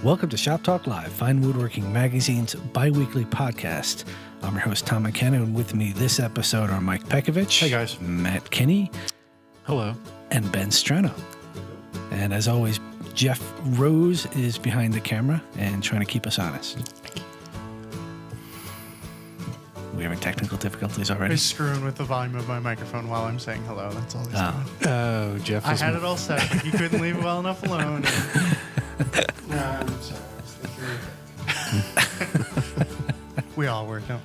Welcome to Shop Talk Live, Fine Woodworking Magazine's bi-weekly podcast. I'm your host, Tom McKenna, and with me this episode are Mike Pekovich. Hey, guys. Matt Kinney. Hello. And Ben Strano. And as always, Jeff Rose is behind the camera and trying to keep us honest. We're having technical difficulties already. He's screwing with the volume of my microphone while I'm saying hello. That's all he's doing. Oh, Jeff. I had it all set, but he couldn't leave it well enough alone. No, I'm sorry. We all were, don't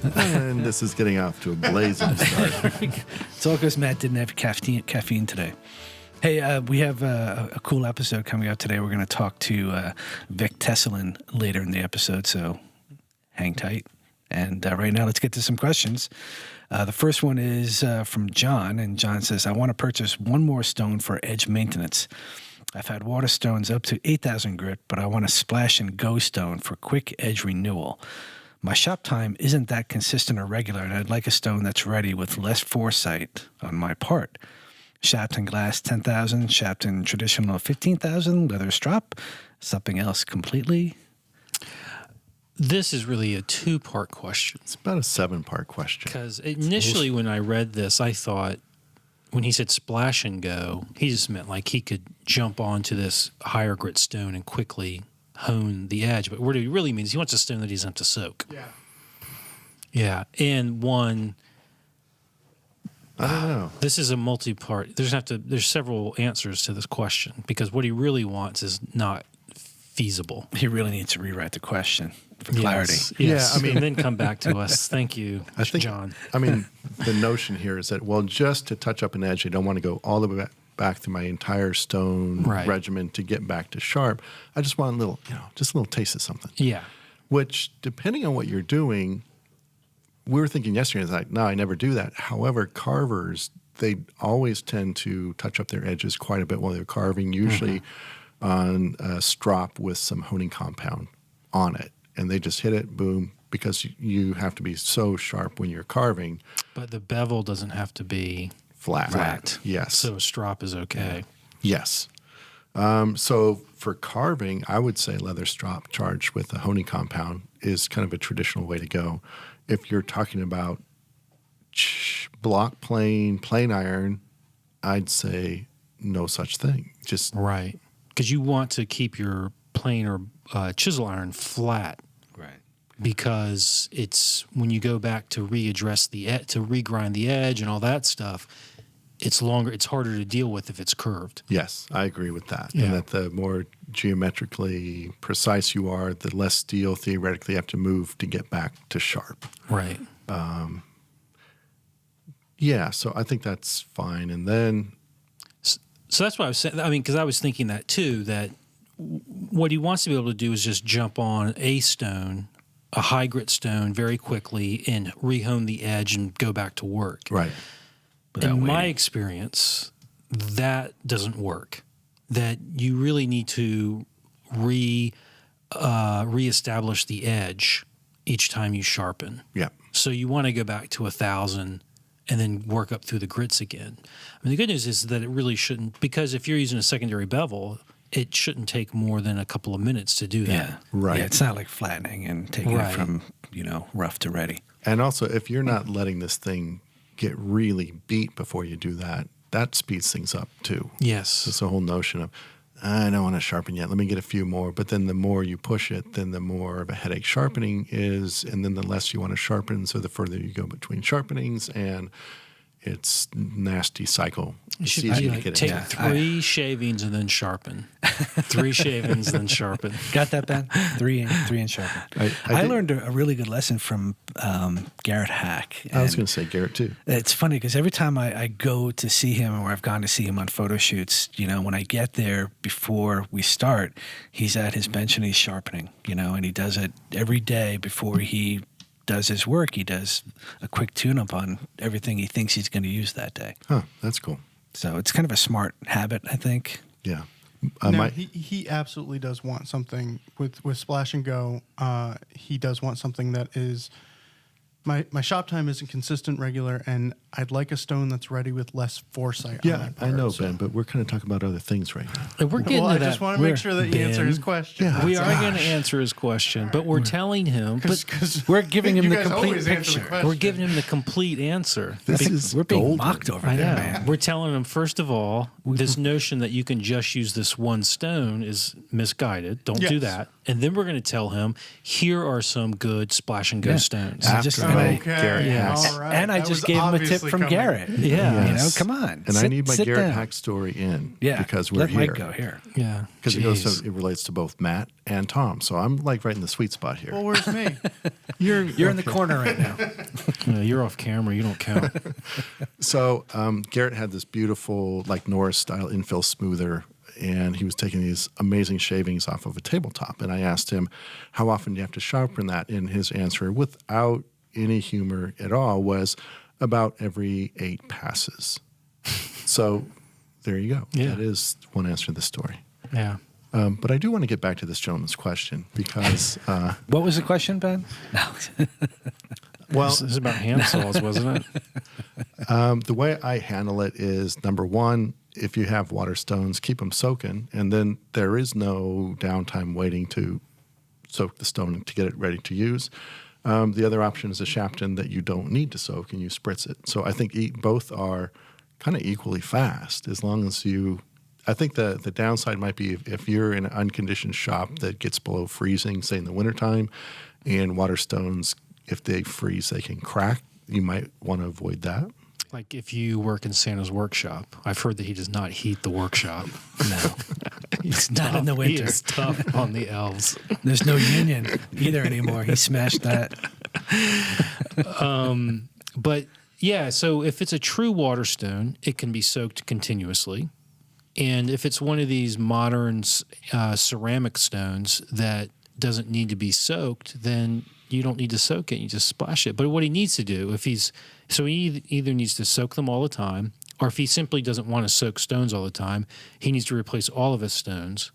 we? And this is getting off to a blazing start. It's all because Matt didn't have caffeine today. Hey, we have a cool episode coming out today. We're going to talk to Vic Tesolin later in the episode, so hang tight. And right now, let's get to some questions. The first one is from John, and John says, I want to purchase one more stone for edge maintenance. I've had water stones up to 8,000 grit, but I want a splash and go stone for quick edge renewal. My shop time isn't that consistent or regular, and I'd like a stone that's ready with less foresight on my part. Shapton glass 10,000, Shapton traditional 15,000, leather strop, something else completely. This is really a two-part question. It's about a 7-part question. Because initially when I read this, I thought when he said splash and go, he just meant like he could jump onto this higher grit stone and quickly hone the edge. But what he really means, he wants a stone that he doesn't have to soak. Yeah. Yeah. And one, I don't know. this is a multi-part. There's several answers to this question because what he really wants is not feasible. He really needs to rewrite the question for clarity. Yes. Yeah, I mean- and then come back to us. Thank you, I think, John. I mean, the notion here is that, well, just to touch up an edge, I don't want to go all the way back through my entire stone regimen to get back to sharp. I just want a little, just a little taste of something. Yeah. Which, depending on what you're doing, we were thinking yesterday, it's like, no, I never do that. However, carvers, they always tend to touch up their edges quite a bit while they're carving, usually on a strop with some honing compound on it. And they just hit it, boom, because you have to be so sharp when you're carving. But the bevel doesn't have to be Flat. Yes. so a strop is okay. Yes. So for carving, I would say leather strop charged with a honing compound is kind of a traditional way to go. If you're talking about block plain iron, I'd say no such thing. Just Right. Because you want to keep your plane or chisel iron flat. Right. Because it's when you go back to readdress to regrind the edge and all that stuff, it's longer. It's harder to deal with if it's curved. Yes, I agree with that. Yeah. And that the more geometrically precise you are, the less steel theoretically you have to move to get back to sharp. Right. Yeah, so I think that's fine. And then So that's what I was saying. I mean, because I was thinking that too. That what he wants to be able to do is just jump on a stone, a high grit stone, very quickly and rehone the edge and go back to work. right. In my experience, that doesn't work. That you really need to reestablish the edge each time you sharpen. Yeah. So you want to go back to 1,000 and then work up through the grits again. I mean, the good news is that it really shouldn't, because if you're using a secondary bevel, it shouldn't take more than a couple of minutes to do that. Yeah. Right. Yeah, it's not like flattening and taking it from, rough to ready. And also, if you're not letting this thing get really beat before you do that, that speeds things up too. Yes. It's the whole notion of, I don't want to sharpen yet. Let me get a few more. But then the more you push it, then the more of a headache sharpening is, and then the less you want to sharpen. So the further you go between sharpenings, and it's nasty cycle. It should It's be easy to like get take into. 3 shavings and then sharpen. 3 shavings, then sharpen. Got that, Ben? 3 and sharpen. I learned a really good lesson from Garrett Hack. I was going to say Garrett too. It's funny because every time I go to see him, or I've gone to see him on photo shoots, when I get there before we start, he's at his bench and he's sharpening, and he does it every day before he does his work. He does a quick tune-up on everything he thinks he's going to use that day. Huh, that's cool. So it's kind of a smart habit, I think. Yeah. He absolutely does want something with Splash and Go. He does want something that is my shop time isn't consistent, regular, and I'd like a stone that's ready with less foresight. on Yeah, that I part, know, so- Ben, but we're kind of talking about other things right now. And we're getting Well, to I that. just want to make sure that you answer his question. Yeah. We are Gosh. going to answer his question, but we're telling him. But Because We're giving him you the guys complete always answer the picture. question. we're giving him the complete answer. This is We're being golden. mocked over I there, know. man. We're telling him, first of all, this notion that you can just use this one stone is misguided. Don't do Yes. that. And then we're going to tell him, here are some good splash and go Yeah. stones. I just- After and Garrett Yeah. hacks. All right. And I That just was gave him a tip obviously from coming. Garrett. Yeah. You know, Yes. come on. And I need my sit Garrett down. hack story in Yeah, because we're let here. Mike go here. Yeah. Because it goes Jeez. to, it relates to both Matt and Tom. So I'm like right in the sweet spot here. Well, where's me? You're in the corner right now. Yeah, you're off camera. You don't count. So Garrett had this beautiful, like Norris style infill smoother, and he was taking these amazing shavings off of a tabletop. And I asked him, how often do you have to sharpen that? And his answer, without any humor at all, was about every 8 passes. So there you go. Yeah. That is one answer to the story. Yeah. But I do want to get back to this gentleman's question because, What was the question, Ben? No. well, This is about hand saws, wasn't it? the way I handle it is, number one, if you have water stones, keep them soaking, and then there is no downtime waiting to soak the stone to get it ready to use. The other option is a shafton that you don't need to soak and you spritz it. So I think both are kind of equally fast as long as you. I think the downside might be if you're in an unconditioned shop that gets below freezing, say in the wintertime, and water stones, if they freeze, they can crack. You might want to avoid that. Like if you work in Santa's workshop, I've heard that he does not heat the workshop. No. He's Not in the He winter. is tough on the elves. There's no union either anymore. He smashed that. But yeah, so if it's a true water stone, it can be soaked continuously. And if it's one of these modern ceramic stones that doesn't need to be soaked, then you don't need to soak it. You just splash it. But what he needs to do, he either needs to soak them all the time, or if he simply doesn't want to soak stones all the time, he needs to replace all of his stones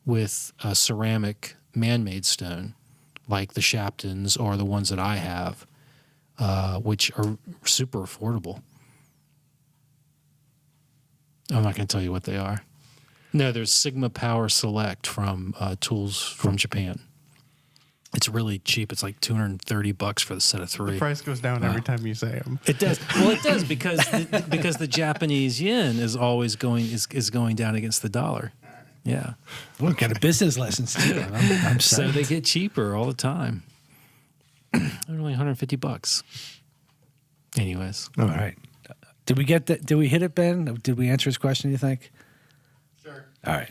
with a ceramic man-made stone, like the Shaptons or the ones that I have, which are super affordable. I'm not going to tell you what they are. No, there's Sigma Power Select from Tools from Japan. It's really cheap. It's like $230 for the set of 3. The price goes down every time you say them. It does. Well, it does because the Japanese yen is always going down against the dollar. Yeah. What kind of business lessons too? I'm So psyched. they get cheaper all the time. They're only $150. Anyways. All right. Did we get that? Did we hit it, Ben? Did we answer his question, you think? Sure. All right.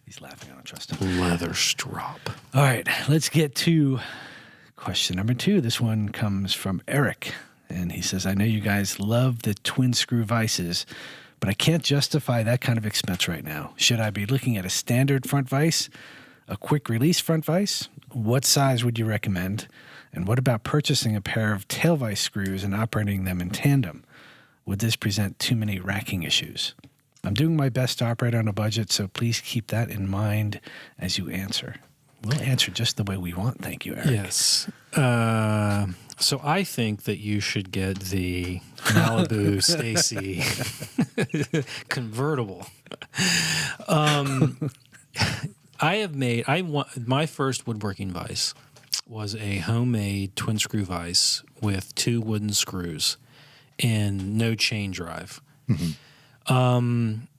He's laughing. I don't trust him. Leather strop. All right. Let's get to question number 2. This one comes from Eric. And he says, I know you guys love the twin screw vices, but I can't justify that kind of expense right now. Should I be looking at a standard front vise, a quick release front vise? What size would you recommend? And what about purchasing a pair of tail vise screws and operating them in tandem? Would this present too many racking issues? I'm doing my best to operate on a budget, so please keep that in mind as you answer. We'll answer just the way we want. Thank you, Eric. Yes. So I think that you should get the Malibu Stacy convertible. My first woodworking vise was a homemade twin screw vise with 2 wooden screws and no chain drive.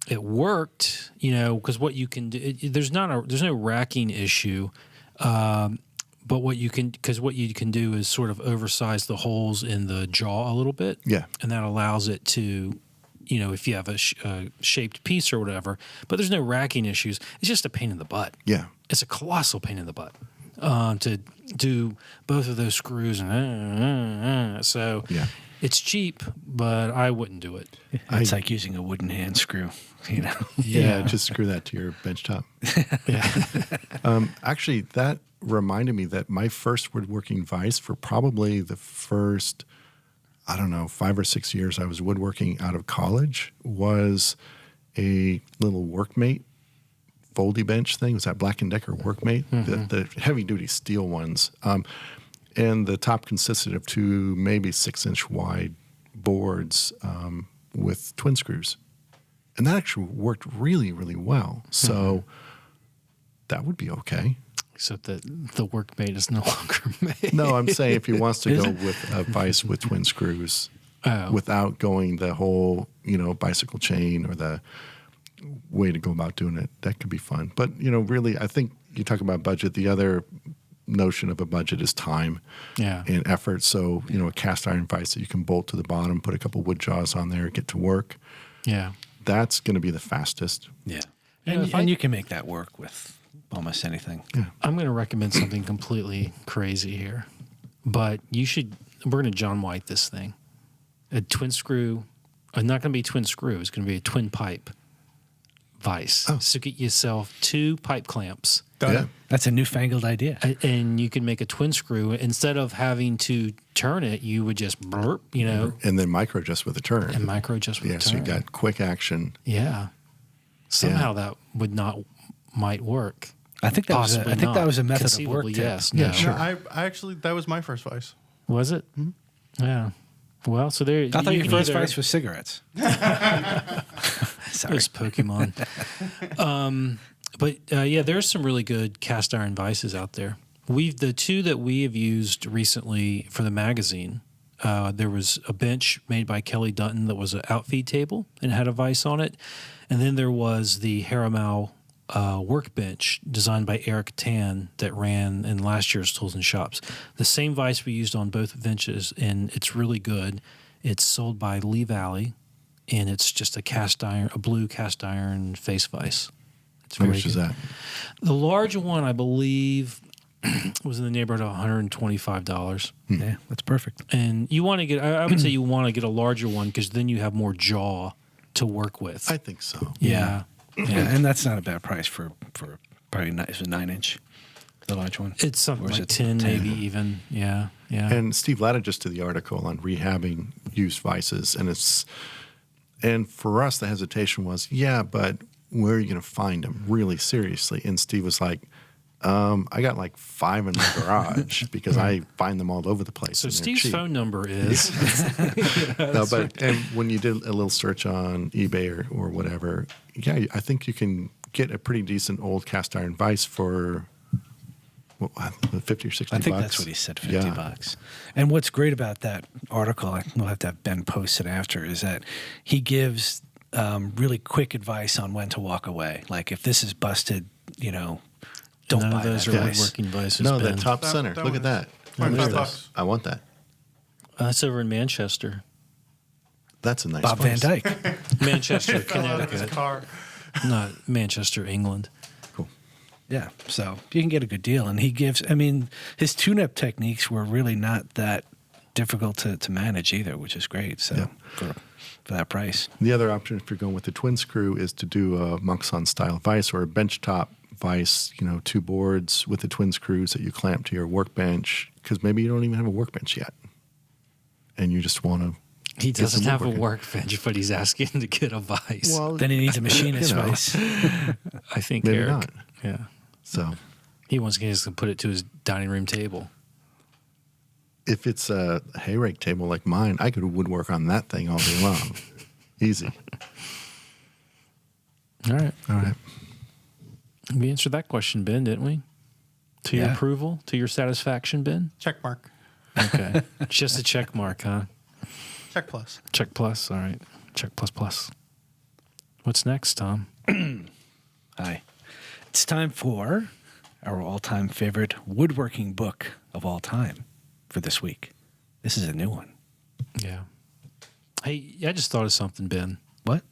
It worked, because what you can do, there's no racking issue. But what you can do is sort of oversize the holes in the jaw a little bit. Yeah. And that allows it to, if you have a shaped piece or whatever, but there's no racking issues. It's just a pain in the butt. Yeah. It's a colossal pain in the butt to do both of those screws. So Yeah. it's cheap, but I wouldn't do it. It's like using a wooden hand screw, Yeah, just screw that to your bench top. Actually, that reminded me that my first woodworking vise for probably the first, 5 or 6 years I was woodworking out of college was a little Workmate foldy bench thing. It was that Black & Decker Workmate, the heavy-duty steel ones. And the top consisted of 2 maybe 6-inch wide boards with twin screws. And that actually worked really, really well. So that would be okay. Except that the workmate is no longer made. No, I'm saying if he wants to Is go it? with a vise with twin screws Oh. without going the whole, bicycle chain or the way to go about doing it, that could be fun. But, really, I think you talk about budget. The other notion of a budget is time Yeah. and effort. So, a cast iron vise that you can bolt to the bottom, put a couple wood jaws on there, get to work. Yeah. That's going to be the fastest. Yeah. You know, And you can make that work with almost anything. I'm going to recommend something completely crazy here, but we're going to John White this thing. A twin screw, not going to be a twin screw, it's going to be a twin pipe vise. Oh. So get yourself 2 pipe clamps, Yeah. That's a newfangled idea. and you can make a twin screw. Instead of having to turn it, you would just blurp, And then micro adjust with a turn. and micro adjust with Yeah, the so turn. you got quick action. Yeah. Somehow that might work. I think that was Possibly I think that not. was a method of work. Conceivably, too. yes. Yeah, No. sure. No, I actually, that was my first vice. Was it? Yeah. Well, so there. I thought your can first either- vice was cigarettes. It Sorry. was Pokemon. But there's some really good cast iron vices out there. The 2 that we have used recently for the magazine. There was a bench made by Kelly Dutton that was an outfeed table and had a vise on it, and then there was the Haramau workbench designed by Eric Tan that ran in last year's Tools and Shops. The same vise we used on both benches, and it's really good. It's sold by Lee Valley, and it's just a blue cast iron face vise. It's How very much is good. that? The large one, I believe, was in the neighborhood of $125. Yeah, that's perfect. And you want to get, I would say you want to get a larger one because then you have more jaw to work with. I think so. Yeah. Yeah, and that's not a bad price for probably is it 9-inch, the large one. It's something Or is like it 10, 10? maybe even. Yeah. Yeah. And Steve Latta just did the article on rehabbing used vices, and for us the hesitation was, but where are you going to find them really seriously? And Steve was like, I got like 5 in my garage because I find them all over the place. so and they're Steve's cheap. phone number is. And when you did a little search on eBay or whatever, I think you can get a pretty decent old cast iron vise for 50 or 60 I think bucks. that's what he said, $50. And what's great about that article, we'll have to have Ben post it after, is that he gives really quick advice on when to walk away. Like if this is busted, don't None buy of those that are vise. woodworking vices. No, Ben. that top That- center. that Look at was that. $25. Look at this. I want that. That's over in Manchester, That's a nice Bob Van place. Dyke. Manchester, Fell out of his Connecticut, car. not Manchester, England. Cool. Yeah, so you can get a good deal. And he gives, his tune-up techniques were really not that difficult to manage either, which is great. So Yeah. for that price. The other option, if you're going with the twin screw, is to do a Monkson style vise or a benchtop vise, 2 boards with the twin screws that you clamp to your workbench, because maybe you don't even have a workbench yet. And you just want to. He Get some doesn't have a woodworking. workbench, but he's asking to get a vice. Well, Then he needs a machinist You know. vise. I think maybe Eric. not. Yeah. So He wants to put it to his dining room table. if it's a hay rake table like mine, I could woodwork on that thing all day long. Easy. All right. All right. We answered that question, Ben, didn't we? To your Yeah. approval, to your satisfaction, Ben? Check mark. Okay. Just a check mark, huh? Check plus. Check plus. All right. Check plus plus. What's next, Tom? Hi. It's time for our all-time favorite woodworking book of all time for this week. This is a new one. Yeah. Hey, I just thought of something, Ben. What?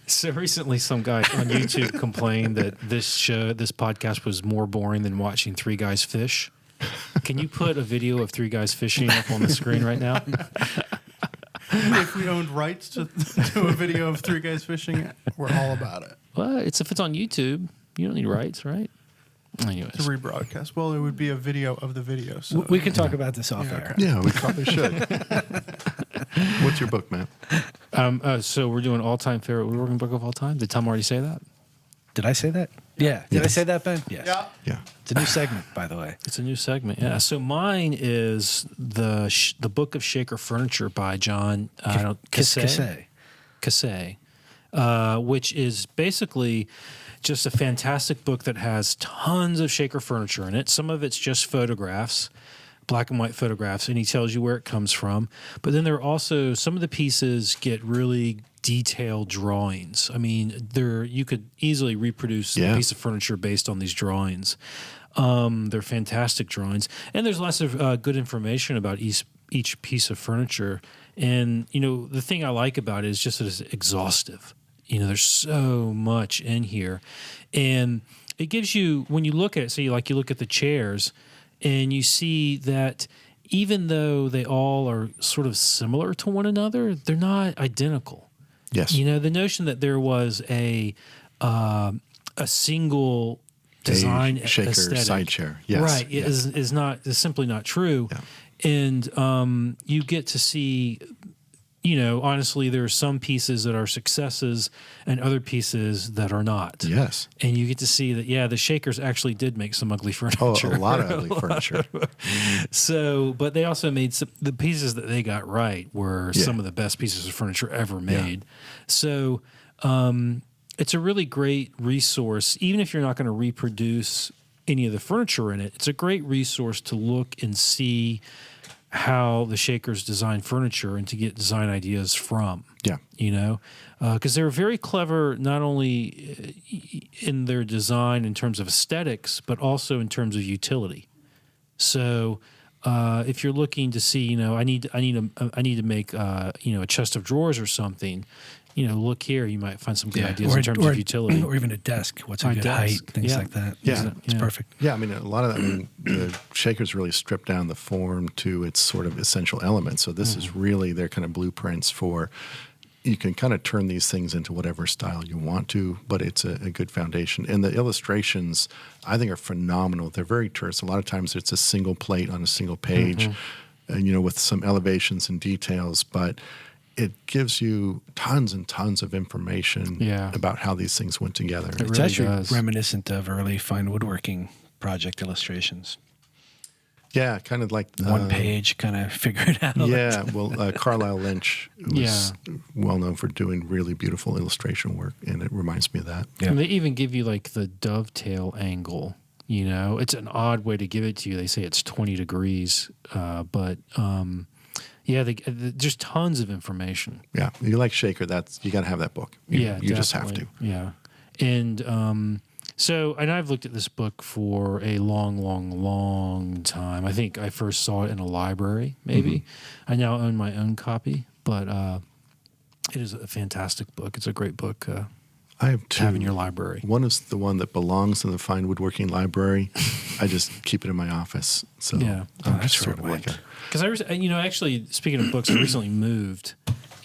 So recently, some guy on YouTube complained that this podcast was more boring than watching 3 guys fish. Can you put a video of 3 guys fishing up on the screen right now? If we owned rights to a video of 3 guys fishing, we're all about it. Well, if it's on YouTube, you don't need rights, right? To Anyways, rebroadcast. Well, it would be a video of the video. So We can talk about this off Yeah, air. okay. Yeah, we probably should. What's your book, Matt? so we're doing all-time favorite woodworking book of all time. Did Tom already say that? Did I say that? Yeah. Did I say that, Ben? Yes. Yeah. Yeah. It's a new segment, by the way. It's a new segment. Yeah. So mine is the Book of Shaker Furniture by John Cassay, which is basically just a fantastic book that has tons of shaker furniture in it. Some of it's just photographs, black and white photographs, and he tells you where it comes from. But then there are also some of the pieces get really detailed drawings. I mean, you could easily reproduce a piece of furniture based on these drawings. They're fantastic drawings, and there's lots of good information about each piece of furniture. And the thing I like about it is just that it's exhaustive. There's so much in here, and it gives you, when you look at it, so you look at the chairs, and you see that even though they all are sort of similar to one another, they're not identical. Yes. The notion that there was a single design shaker aesthetic, side chair. Yes. Right, is simply not true. Yeah. And you get to see, honestly, there are some pieces that are successes and other pieces that are not. Yes. And you get to see that, the Shakers actually did make some ugly furniture. Oh, a lot of ugly furniture. So, but they also made the pieces that they got right were some of the best pieces of furniture ever made. Yeah. So, it's a really great resource, even if you're not going to reproduce any of the furniture in it. It's a great resource to look and see how the Shakers design furniture and to get design ideas from. Yeah. Because they're very clever, not only in their design in terms of aesthetics, but also in terms of utility. So if you're looking to see, I need to make a chest of drawers or something, look here, you might find some good ideas in terms of utility. Or even a desk. What's a good height, things like that. Yeah. It's perfect. Yeah, I mean, a lot of that, the Shakers really strip down the form to its sort of essential elements. So this is really their kind of blueprints for, you can kind of turn these things into whatever style you want to, but it's a good foundation. And the illustrations, I think, are phenomenal. They're very terse. A lot of times it's a single plate on a single page, and, with some elevations and details, but it gives you tons and tons of information about how these things went together. It's really actually reminiscent of early fine woodworking project illustrations. Yeah, kind of like one page, kind of figure it out. Yeah, well, Carlisle Lynch was well known for doing really beautiful illustration work, and it reminds me of that. Yeah. And they even give you like the dovetail angle. It's an odd way to give it to you. They say it's 20 degrees, but there's tons of information. Yeah, you like Shaker? You got to have that book. You just have to. Yeah, and so I've looked at this book for a long, long, long time. I think I first saw it in a library. Maybe I now own my own copy, but it is a fantastic book. It's a great book. I have two. To have in your library. One is the one that belongs to the Fine Woodworking Library. I just keep it in my office. So I'm just sort of like a... Because actually, speaking of books, I recently moved,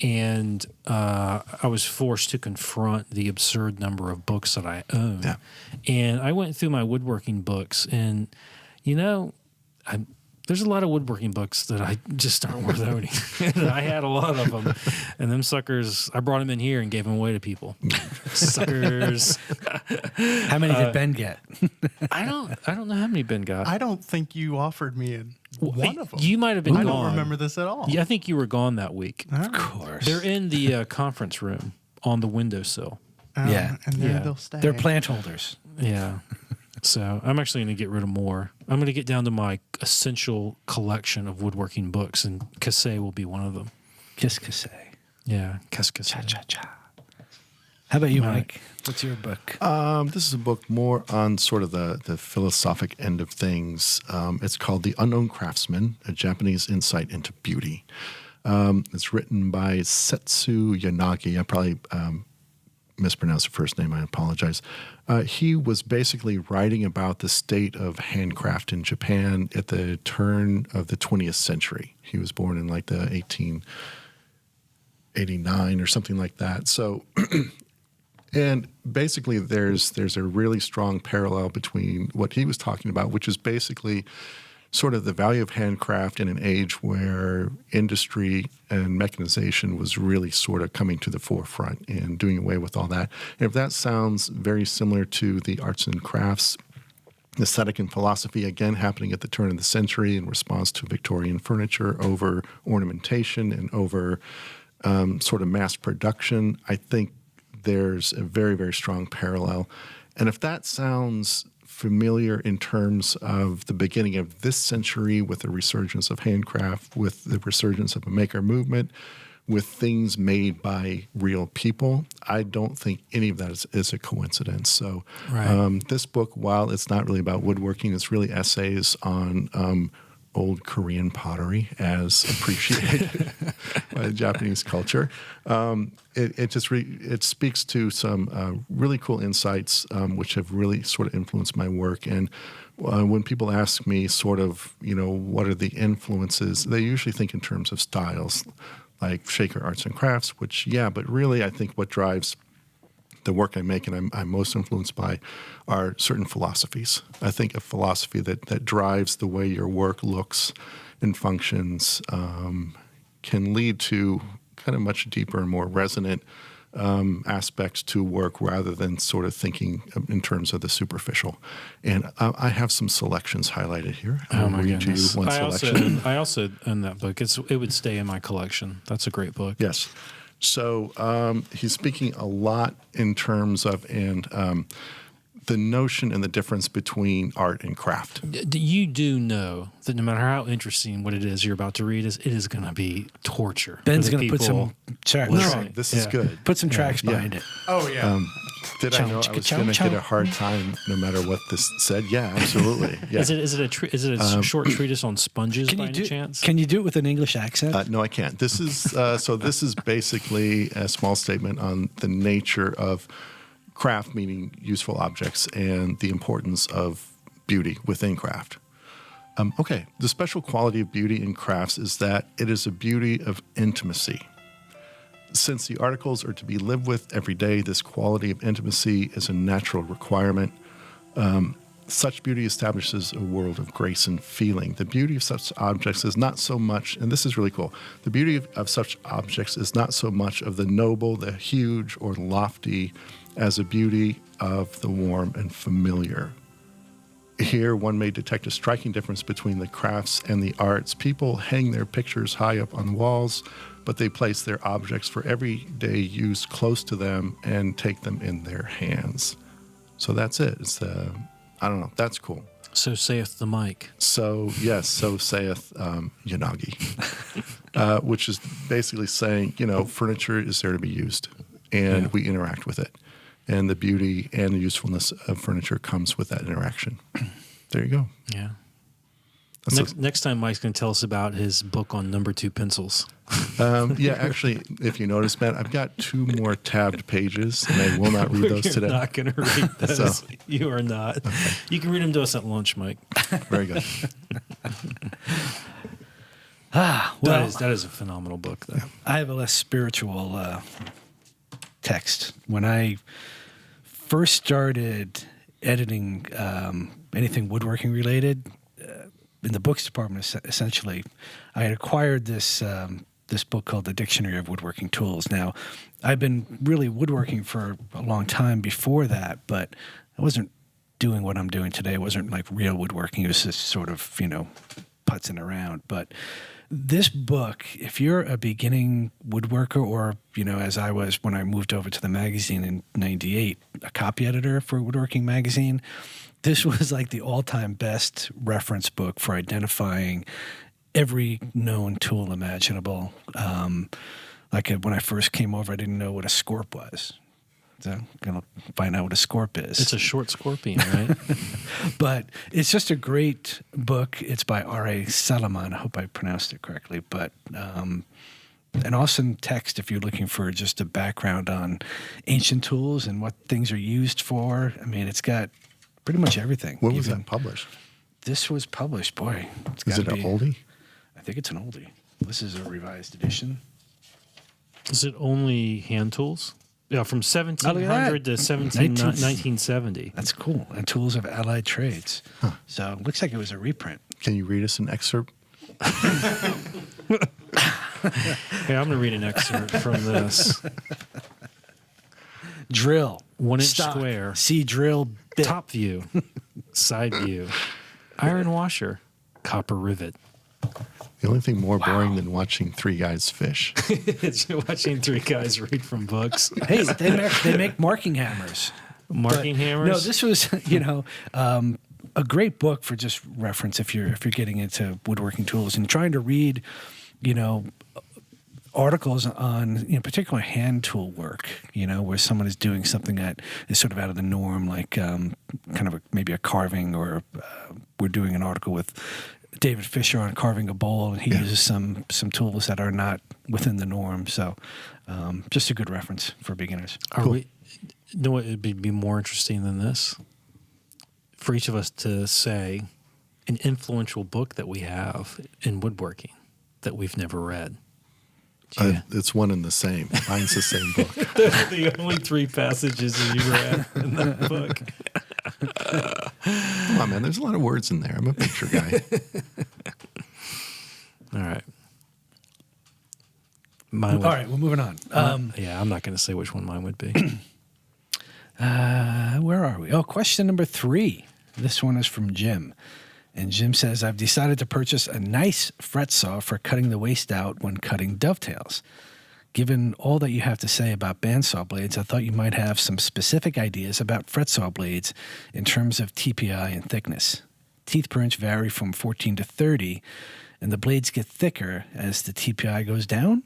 and I was forced to confront the absurd number of books that I own. Yeah. And I went through my woodworking books, and there's a lot of woodworking books that I just aren't worth owning. I had a lot of them, and them suckers, I brought them in here and gave them away to people. Suckers. How many did Ben get? I don't know how many Ben got. I don't think you offered me one of them. You might have been gone. I don't remember this at all. Yeah, I think you were gone that week. Of course. They're in the conference room on the windowsill. And then they'll stay. They're plant holders. Yeah. So I'm actually going to get rid of more. I'm going to get down to my essential collection of woodworking books, and Cassay will be one of them. Kiss Cassay. Yeah, Kiss Cassay. Cha-cha-cha. How about you, Mike? What's your book? This is a book more on sort of the philosophic end of things. It's called The Unknown Craftsman, A Japanese Insight into Beauty. It's written by Setsu Yanagi. I probably mispronounced the first name. I apologize. He was basically writing about the state of handcraft in Japan at the turn of the 20th century. He was born in like the 1889 or something like that. So, and basically there's a really strong parallel between what he was talking about, which is basically sort of the value of handcraft in an age where industry and mechanization was really sort of coming to the forefront and doing away with all that. And if that sounds very similar to the arts and crafts aesthetic and philosophy, again, happening at the turn of the century in response to Victorian furniture over ornamentation and over sort of mass production, I think there's a very, very strong parallel. And if that sounds familiar in terms of the beginning of this century with the resurgence of handcraft, with the resurgence of a maker movement, with things made by real people, I don't think any of that is a coincidence. So this book, while it's not really about woodworking, it's really essays on old Korean pottery as appreciated by the Japanese culture. It speaks to some really cool insights which have really sort of influenced my work. And when people ask me sort of, what are the influences, they usually think in terms of styles, like Shaker Arts and Crafts, which, but really I think what drives the work I make and I'm most influenced by are certain philosophies. I think a philosophy that drives the way your work looks and functions can lead to kind of much deeper and more resonant aspects to work rather than sort of thinking in terms of the superficial. And I have some selections highlighted here. Oh my goodness. One selection. I also own that book. It would stay in my collection. That's a great book. Yes. So he's speaking a lot in terms of the notion and the difference between art and craft. You do know that no matter how interesting what it is you're about to read is, it is going to be torture. Ben's going to put some tracks. No, this is good. Put some tracks behind it. Oh, yeah. Did I know I was going to get a hard time no matter what this said? Yeah, absolutely. Yeah. Is it a short treatise on sponges by any chance? Can you do it with an English accent? No, I can't. This is this is basically a small statement on the nature of craft, meaning useful objects, and the importance of beauty within craft. Okay, the special quality of beauty in crafts is that it is a beauty of intimacy. Since the articles are to be lived with every day, this quality of intimacy is a natural requirement. Such beauty establishes a world of grace and feeling. The beauty of such objects is not so much, and this is really cool, the beauty of such objects is not so much of the noble, the huge, or lofty, as a beauty of the warm and familiar. Here, one may detect a striking difference between the crafts and the arts. People hang their pictures high up on walls, but they place their objects for everyday use close to them and take them in their hands. So that's it. I don't know. That's cool. So saith the mic. So, yes, so saith Yanagi, which is basically saying, furniture is there to be used, and we interact with it. And the beauty and the usefulness of furniture comes with that interaction. There you go. Yeah. Next time, Mike's going to tell us about his book on number 2 pencils. Actually, if you notice, Matt, I've got 2 more tabbed pages, and I will not read those today. You're not going to read those. You are not. Okay. You can read them to us at lunch, Mike. Very good. That is a phenomenal book, though. I have a less spiritual text. When I first started editing anything woodworking related, in the books department, essentially, I had acquired this book called The Dictionary of Woodworking Tools. Now, I've been really woodworking for a long time before that, but I wasn't doing what I'm doing today. It wasn't like real woodworking. It was just sort of, putzing around. But this book, if you're a beginning woodworker or, as I was when I moved over to the magazine in 98, a copy editor for a woodworking magazine, this was like the all-time best reference book for identifying every known tool imaginable. When I first came over, I didn't know what a scorp was. So I'm going to find out what a scorp is. It's a short scorpion, right? But it's just a great book. It's by R.A. Salomon. I hope I pronounced it correctly. But an awesome text if you're looking for just a background on ancient tools and what things are used for. I mean, it's got pretty much everything. When was that published? This was published, boy. Is it an oldie? I think it's an oldie. This is a revised edition. Is it only hand tools? Yeah, from look at 1700 to that. 1970. That's cool. And Tools of Allied Trades. So it looks like it was a reprint. Can you read us an excerpt? Hey, I'm going to read an excerpt from this. Drill. 1 inch stock, square. See drill bit. Top view. Side view. Iron washer. Copper rivet. The only thing more boring than watching three guys fish. It's watching three guys read from books. Hey, they make marking hammers. Marking hammers? No, this was, a great book for just reference if you're getting into woodworking tools and trying to read, articles on, particular hand tool work, where someone is doing something that is sort of out of the norm, like kind of maybe a carving, or we're doing an article with David Fisher on carving a bowl, and he uses some tools that are not within the norm. So just a good reference for beginners. Are we? You know what would be more interesting than this? For each of us to say an influential book that we have in woodworking that we've never read. It's one and the same. Mine's the same book. Those are the only 3 passages that you read in that book. Come on, man. There's a lot of words in there. I'm a picture guy. All right. All right, we're moving on. Yeah, I'm not going to say which one mine would be. Where are we? Oh, question number 3. This one is from Jim. And Jim says, I've decided to purchase a nice fret saw for cutting the waste out when cutting dovetails. Given all that you have to say about bandsaw blades, I thought you might have some specific ideas about fret saw blades in terms of TPI and thickness. Teeth per inch vary from 14 to 30, and the blades get thicker as the TPI goes down.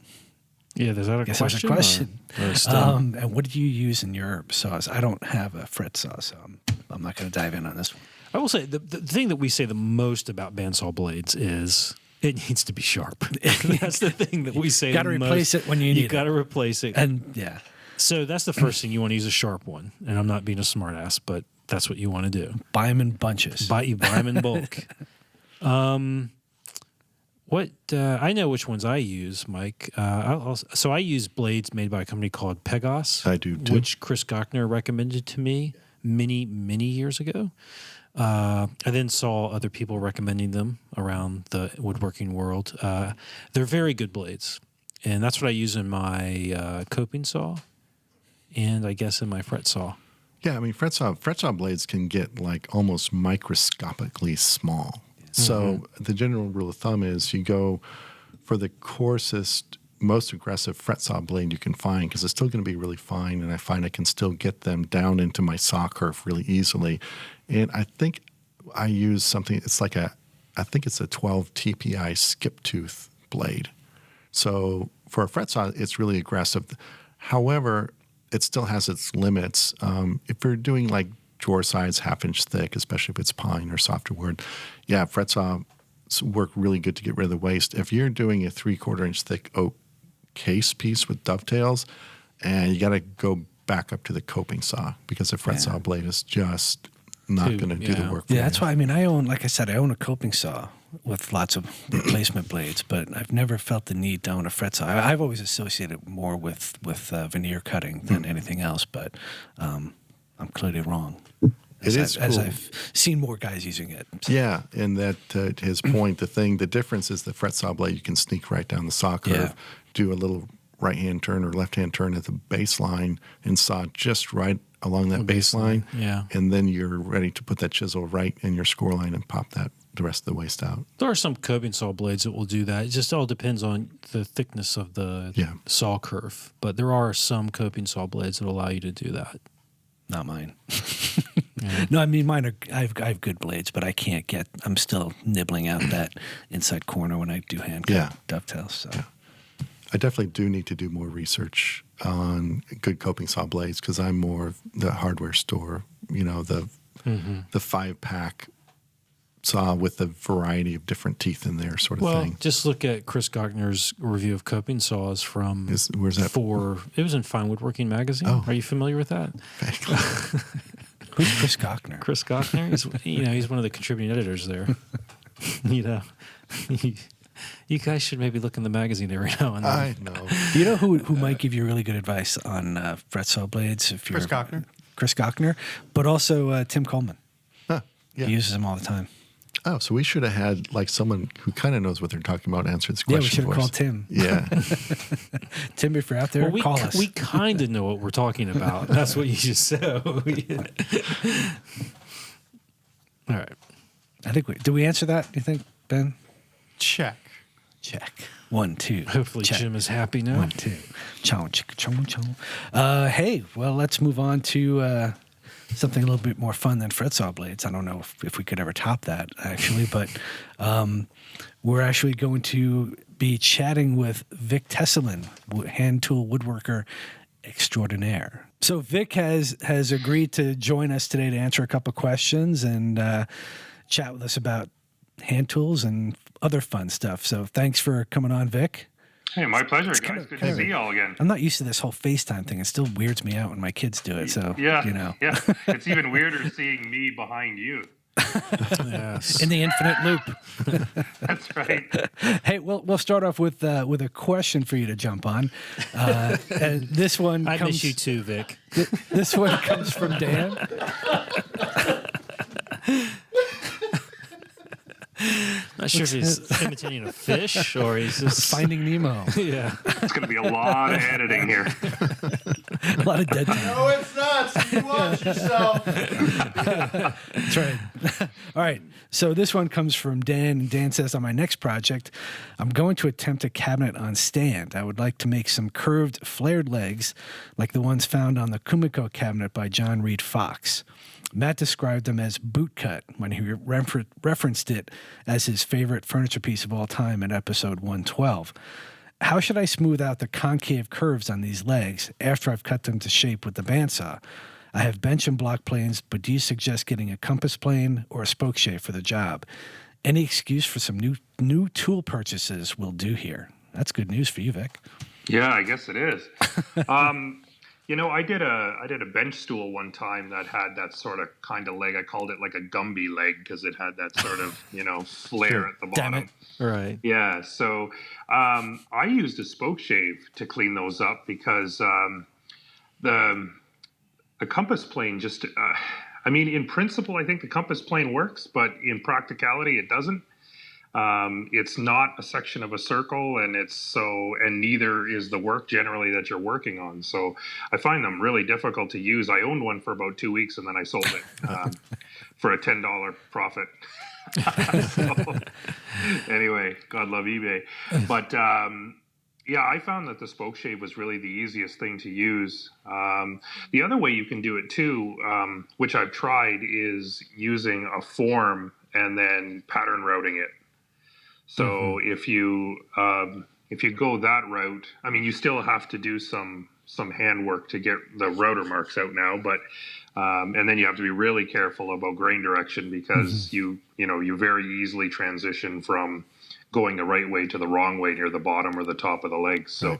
Yeah, there's that a Guess question? that's a question. Or still? And what do you use in your saws? I don't have a fret saw, so I'm not going to dive in on this one. I will say the thing that we say the most about bandsaw blades is it needs to be sharp. That's the thing that we say. Got to replace it when you need it. You got to replace it. And yeah, so that's the first thing you want to use a sharp one. And I'm not being a smartass, but that's what you want to do. buy them in bunches. Buy them in bulk. I know which ones I use, Mike. So I use blades made by a company called Pegos. I do too. Which Chris Gochner recommended to me many years ago. I then saw other people recommending them around the woodworking world. They're very good blades, and that's what I use in my coping saw, and I guess in my fret saw. Yeah, I mean, fret saw blades can get like almost microscopically small. So the general rule of thumb is you go for the coarsest, most aggressive fret saw blade you can find, because it's still going to be really fine, and I find I can still get them down into my saw curve really easily. And I think I use something, I think it's a 12 TPI skip tooth blade. So for a fret saw, it's really aggressive. However, it still has its limits. If you're doing like drawer size, 1/2 inch thick, especially if it's pine or softer wood, yeah, fret saw work really good to get rid of the waste. If you're doing a 3/4 inch thick oak case piece with dovetails, and you got to go back up to the coping saw, because the fret saw blade is just not going to do the work for you. Yeah, that's why, I own a coping saw with lots of replacement blades, but I've never felt the need to own a fret saw. I've always associated it more with veneer cutting than anything else, but I'm clearly wrong. As I've seen more guys using it. So. Yeah, and that to his point, the difference is the fret saw blade, you can sneak right down the saw curve, do a little right-hand turn or left-hand turn at the baseline, and saw just right along that baseline. Yeah. And then you're ready to put that chisel right in your score line and pop the rest of the waste out. There are some coping saw blades that will do that. It just all depends on the thickness of the saw curve. But there are some coping saw blades that allow you to do that. Not mine. No, mine are. I have good blades, but I can't get. I'm still nibbling out that inside corner when I do hand cut dovetails. So. Yeah. I definitely do need to do more research on good coping saw blades, because I'm more of the hardware store. The 5-pack saw with a variety of different teeth in there, sort of thing. Just look at Chris Gochner's review of coping saws from. Where's that? It was in Fine Woodworking magazine. Oh. Are you familiar with that? Who's Chris Gochner? Chris Gochner. He's one of the contributing editors there. You guys should maybe look in the magazine every now and then. I know. You know who might give you really good advice on fret saw blades? If you're Chris Gochner, but also Tim Coleman. Huh, yeah. He uses them all the time. Oh, so we should have had like someone who kind of knows what they're talking about answer this question. Yeah, we should have for us. called Tim. Yeah. Tim, if you're out there, Well, call us. We kind of know what we're talking about. That's what you just said. All right. I think did we answer that? You think, Ben? Check. 1, 2. Hopefully check. Jim is happy now. 1, 2. Chow, chicka, chow, chow. Hey, well, let's move on to something a little bit more fun than fret saw blades. I don't know if we could ever top that, actually, but we're actually going to be chatting with Vic Tesolin, hand tool woodworker extraordinaire. So Vic has agreed to join us today to answer a couple questions and chat with us about hand tools and other fun stuff. So thanks for coming on, Vic. Hey, my pleasure, guys. Good to see you all again. I'm not used to this whole FaceTime thing. It still weirds me out when my kids do it. So, yeah, you know. Yeah. It's even weirder seeing me behind you. Yes. In the infinite loop. That's right. Hey, we'll start off with a question for you to jump on. And this one I comes, miss you too, Vic. This one comes from Dan. Not sure if he's imitating a fish or he's just Finding Nemo. Yeah. It's going to be a lot of editing here. A lot of dead time. No, it's not. So you watch yourself. That's right. All right. So this one comes from Dan. And Dan says, on my next project, I'm going to attempt a cabinet on stand. I would like to make some curved, flared legs like the ones found on the Kumiko cabinet by John Reed Fox. Matt described them as bootcut when he referenced it as his favorite furniture piece of all time in episode 112. How should I smooth out the concave curves on these legs after I've cut them to shape with the bandsaw? I have bench and block planes, but do you suggest getting a compass plane or a spoke shave for the job? Any excuse for some new tool purchases will do here. That's good news for you, Vic. Yeah, I guess it is. You know, I did a bench stool one time that had that sort of kind of leg. I called it like a Gumby leg because it had that sort of, flare at the bottom. Damn it. Right. Yeah, so I used a spoke shave to clean those up because the compass plane just, in principle, I think the compass plane works, but in practicality, it doesn't. It's not a section of a circle, and neither is the work generally that you're working on. So I find them really difficult to use. I owned one for about 2 weeks, and then I sold it for a $10 profit. So, anyway, God love eBay. But I found that the spoke shave was really the easiest thing to use. The other way you can do it too, which I've tried, is using a form and then pattern routing it. So if you go that route, you still have to do some handwork to get the router marks out now, but and then you have to be really careful about grain direction because you very easily transition from going the right way to the wrong way near the bottom or the top of the legs. So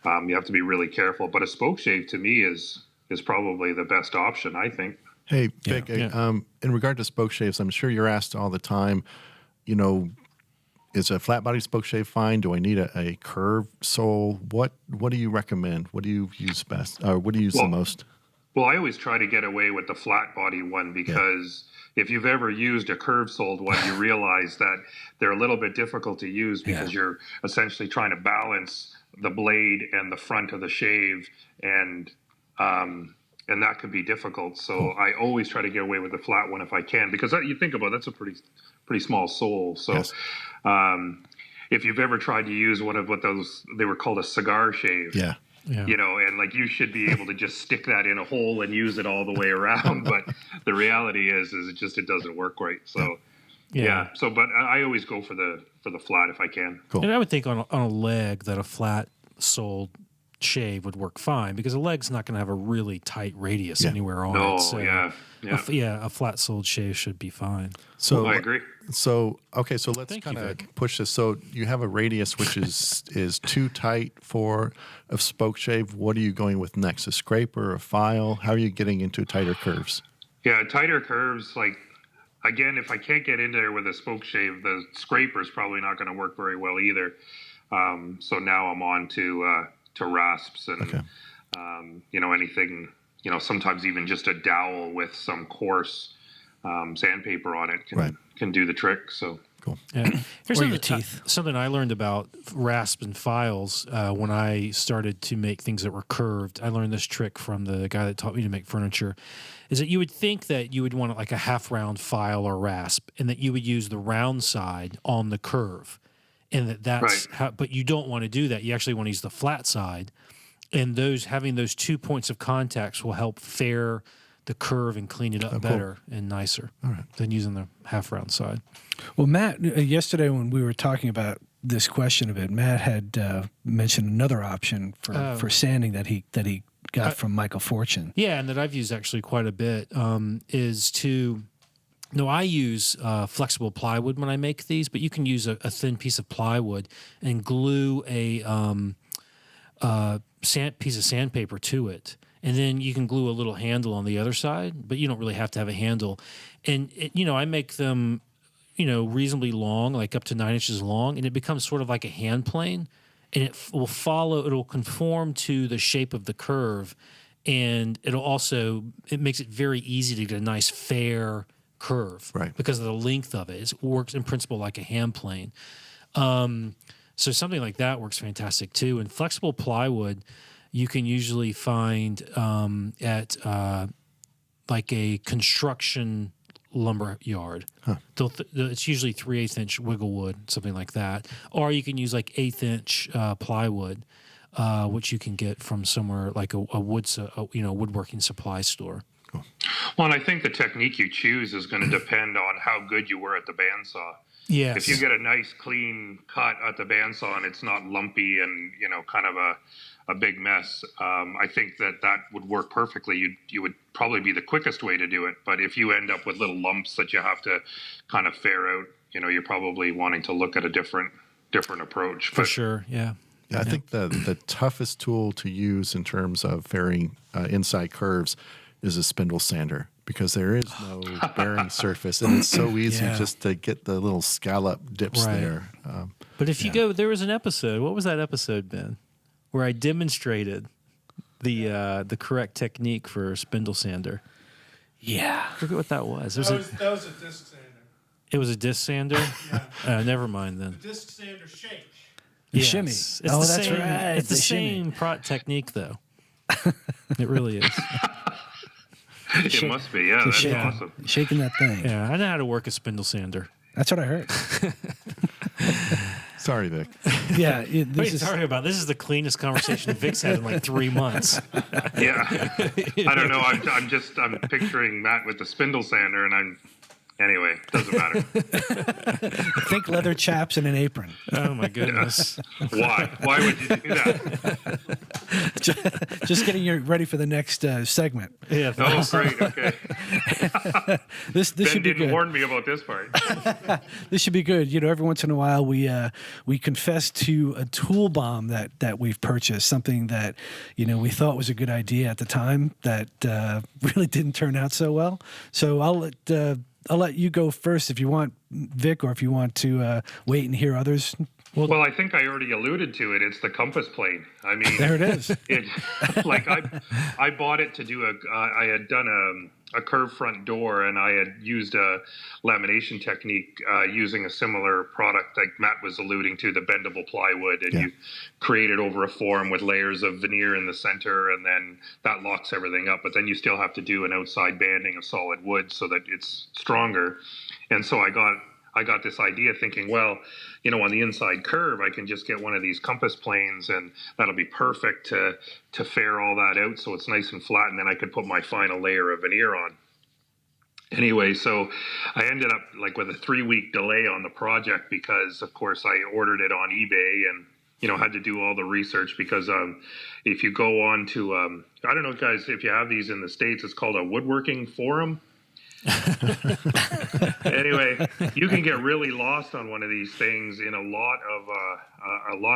you have to be really careful. But a spoke shave to me is probably the best option, I think. Hey, Vic, Yeah. In regard to spoke shaves, I'm sure you're asked all the time, is a flat body spoke shave fine? Do I need a curved sole? What do you recommend? What do you use best? Or what do you use the most? Well, I always try to get away with the flat body one because if you've ever used a curved soled one, you realize that they're a little bit difficult to use because you're essentially trying to balance the blade and the front of the shave, and that can be difficult. So I always try to get away with the flat one if I can, because you think about it, that's a pretty small sole. So if you've ever tried to use one of what they were called a cigar shave, Yeah. and like you should be able to just stick that in a hole and use it all the way around. But the reality is it doesn't work right. So but I always go for the flat if I can. Cool. And I would think on a leg that a flat soled shave would work fine because a leg's not going to have a really tight radius anywhere on it. So a flat soled shave should be fine. So I agree. So let's Thank kind you, of Vic. push this. So you have a radius which is too tight for a spoke shave. What are you going with next? A scraper, a file? How are you getting into tighter curves? Yeah, tighter curves. Like again, if I can't get in there with a spoke shave, the scraper is probably not going to work very well either. So now I'm on to rasps and anything, sometimes even just a dowel with some coarse sandpaper on it can do the trick. So cool. Yeah. Here's Or your teeth. Something I learned about rasp and files when I started to make things that were curved. I learned this trick from the guy that taught me to make furniture, is that you would think that you would want like a half round file or rasp, and that you would use the round side on the curve, and that's how, but you don't want to do that. You actually want to use the flat side, and having those 2 points of contacts will help fair the curve and clean it up better and nicer than using the half round side. Well, Matt, yesterday when we were talking about this question a bit, Matt had mentioned another option for sanding that he got from Michael Fortune. Yeah, and that I've used actually quite a bit I use flexible plywood when I make these, but you can use a thin piece of plywood and glue a piece of sandpaper to it. And then you can glue a little handle on the other side, but you don't really have to have a handle. And, I make them, reasonably long, like up to 9 inches long, and it becomes sort of like a hand plane. And it'll conform to the shape of the curve. And it makes it very easy to get a nice fair curve because of the length of it. It works in principle like a hand plane. So something like that works fantastic too. And flexible plywood, you can usually find at like a construction lumber yard. It's usually 3/8 inch wiggle wood, something like that. Or you can use like 1/8 inch plywood, which you can get from somewhere like a woodworking supply store. Cool. Well, and I think the technique you choose is going to depend on how good you were at the bandsaw. Yes. If you get a nice clean cut at the bandsaw and it's not lumpy and kind of a big mess, I think that would work perfectly. You would probably be the quickest way to do it. But if you end up with little lumps that you have to kind of fair out, you're probably wanting to look at a different approach. For sure, yeah. Yeah, I think the toughest tool to use in terms of fairing inside curves is a spindle sander, because there is no bearing surface, and it's so easy just to get the little scallop dips there. But if you go, there was an episode. What was that episode, Ben, where I demonstrated the correct technique for a spindle sander? Yeah, I forget what that was. That was a disc sander. It was a disc sander. Yeah. Never mind then. The disc sander shake. the shimmy. It's Oh, the that's same, right. It's the shimmy. same technique, though. It really is. It must be, yeah. That's awesome. Shaking that thing. Yeah, I know how to work a spindle sander. That's what I heard. Sorry, Vic. Yeah, What are you talking about? This is the cleanest conversation Vic's had in like 3 months. Yeah. I don't know. I'm picturing Matt with the spindle sander, and anyway, doesn't matter. think leather chaps and an apron. Oh my goodness. Why? Why would you do that? Just getting you ready for the next segment. Yeah. Oh, great. Okay. This Ben should be didn't good. warn me about this part. This should be good. Every once in a while we confess to a tool bomb that we've purchased, something that we thought was a good idea at the time that really didn't turn out so well. So I'll let you go first if you want, Vic, or if you want to wait and hear others. Well, I think I already alluded to it. It's the compass plane. I mean, There it is. I bought it to do I had done a curved front door, and I had used a lamination technique using a similar product like Matt was alluding to, the bendable plywood, and you create it over a form with layers of veneer in the center, and then that locks everything up. But then you still have to do an outside banding of solid wood so that it's stronger. And so I got this idea thinking, well, on the inside curve, I can just get one of these compass planes, and that'll be perfect to fair all that out so it's nice and flat, and then I could put my final layer of veneer on. Anyway, so I ended up like with a 3-week delay on the project because, of course, I ordered it on eBay and had to do all the research because if you go on to I don't know, guys, if you have these in the States, it's called a woodworking forum. Anyway, you can get really lost on one of these things in a lot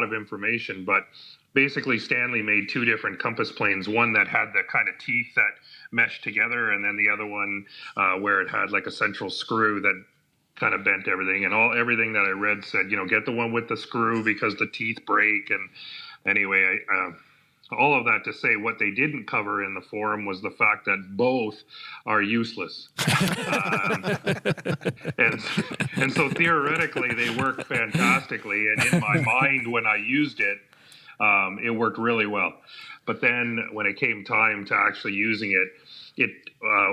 of information, but basically Stanley made 2 different compass planes, one that had the kind of teeth that meshed together, and then the other one where it had like a central screw that kind of bent everything, and everything that I read said, get the one with the screw because the teeth break, and anyway, all of that to say, what they didn't cover in the forum was the fact that both are useless. And so theoretically, they work fantastically. And in my mind, when I used it, it worked really well. But then when it came time to actually using it,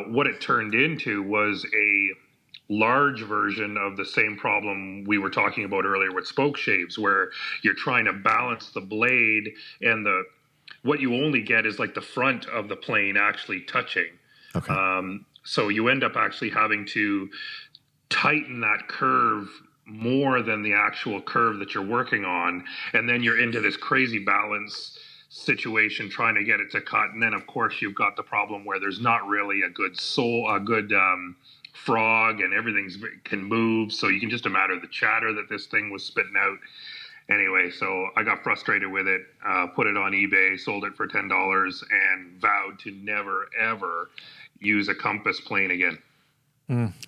what it turned into was a large version of the same problem we were talking about earlier with spoke shaves, where you're trying to balance the blade, and what you only get is like the front of the plane actually touching. Okay. So you end up actually having to tighten that curve more than the actual curve that you're working on, and then you're into this crazy balance situation trying to get it to cut. And then of course you've got the problem where there's not really a good frog, and everything's can move, so you can just imagine the chatter that this thing was spitting out. Anyway, so I got frustrated with it, put it on eBay, sold it for $10, and vowed to never ever use a compass plane again.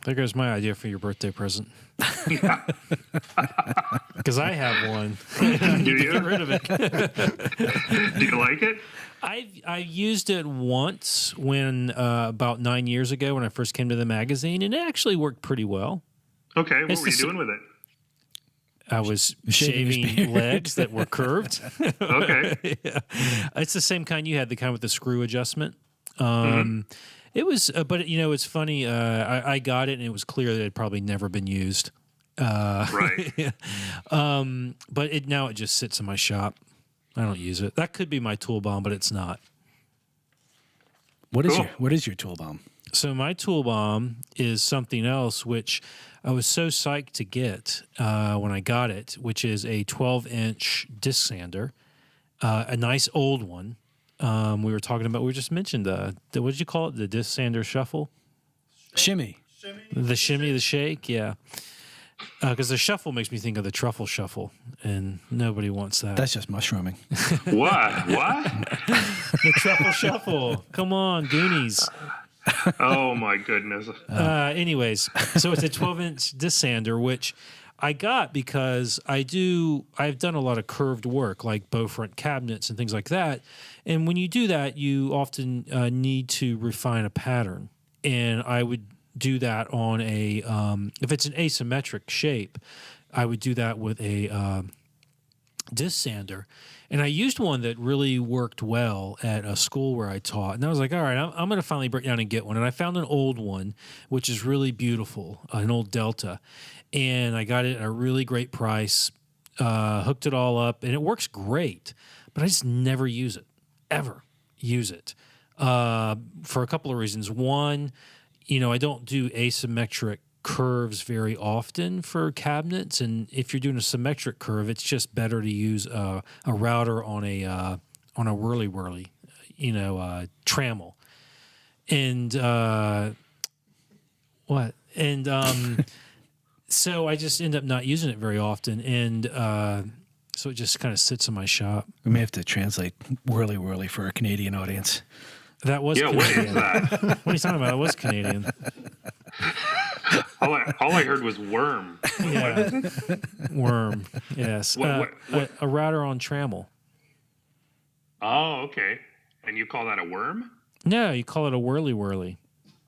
There goes my idea for your birthday present. Yeah. Because I have one. Do you? Get rid of it. Do you like it? I used it once when about 9 years ago when I first came to the magazine, and it actually worked pretty well. Okay, what It's were you the doing with it? I was Shaving his shaving beard. legs that were curved. Okay. Yeah. It's the same kind you had, the kind with the screw adjustment. It was, but it's funny. I got it, and it was clear that it had probably never been used. Right. Yeah. But now it just sits in my shop. I don't use it. That could be my tool bomb, but it's not. What is Cool. your tool bomb? So my tool bomb is something else, which I was so psyched to get when I got it, which is a 12-inch disc sander, a nice old one. We just mentioned what did you call it? The disc sander shuffle? Shimmy. The shimmy, the shake, yeah. Because the shuffle makes me think of the truffle shuffle, and nobody wants that. That's just mushrooming. What? The truffle shuffle. Come on, Goonies. Oh my goodness. Anyways, so it's a 12-inch disc sander, which I got because I've done a lot of curved work, like bow front cabinets and things like that. And when you do that, you often need to refine a pattern. And I would do that on if it's an asymmetric shape, I would do that with a disc sander. And I used one that really worked well at a school where I taught. And I was like, all right, I'm going to finally break down and get one. And I found an old one, which is really beautiful, an old Delta. And I got it at a really great price, hooked it all up, and it works great. But I just never use it, ever use it, for a couple of reasons. One, I don't do asymmetric curves very often for cabinets, and if you're doing a symmetric curve, it's just better to use a router on a whirly, trammel. And what? And so I just end up not using it very often, and so it just kind of sits in my shop. We may have to translate whirly for a Canadian audience. That was Yeah, what Canadian. is that? What are you talking about? It was Canadian. All I heard was worm. Yeah. Worm. Yes. What- A router on trammel. Oh, okay. And you call that a worm? No, you call it a whirly.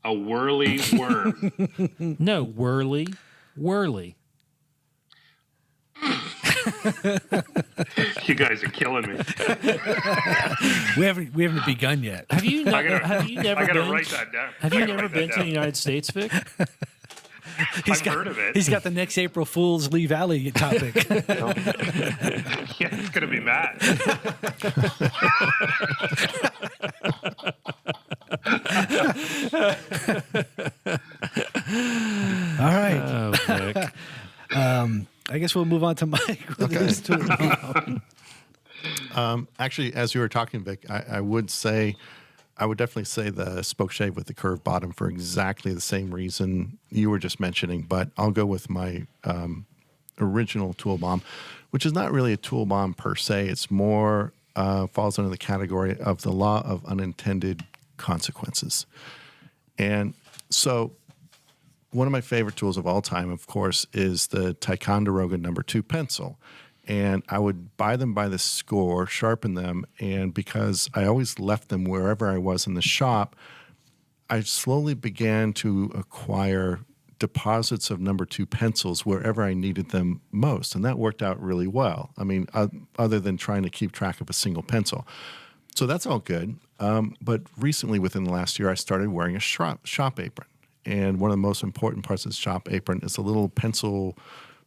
A whirly worm. No, whirly. You guys are killing me. We haven't begun yet. Have you never I gotta been? write that down. Have I you gotta never write been that to the down. United States, Vic? I've heard of it. He's got the next April Fool's Lee Valley topic. Yeah, he's gonna be mad. All right. Oh, Vic. I guess we'll move on to Mike with his tool bomb. Actually, as you were talking, Vic, I would definitely say the spoke shave with the curved bottom for exactly the same reason you were just mentioning. But I'll go with my original tool bomb, which is not really a tool bomb per se. It's more falls under the category of the law of unintended consequences. And so one of my favorite tools of all time, of course, is the Ticonderoga No. 2 pencil. and I would buy them by the score, sharpen them, and because I always left them wherever I was in the shop, I slowly began to acquire deposits of number 2 pencils wherever I needed them most, and that worked out really well. I mean, other than trying to keep track of a single pencil. So that's all good. But recently, within the last year, I started wearing a shop apron. And one of the most important parts of the shop apron is a little pencil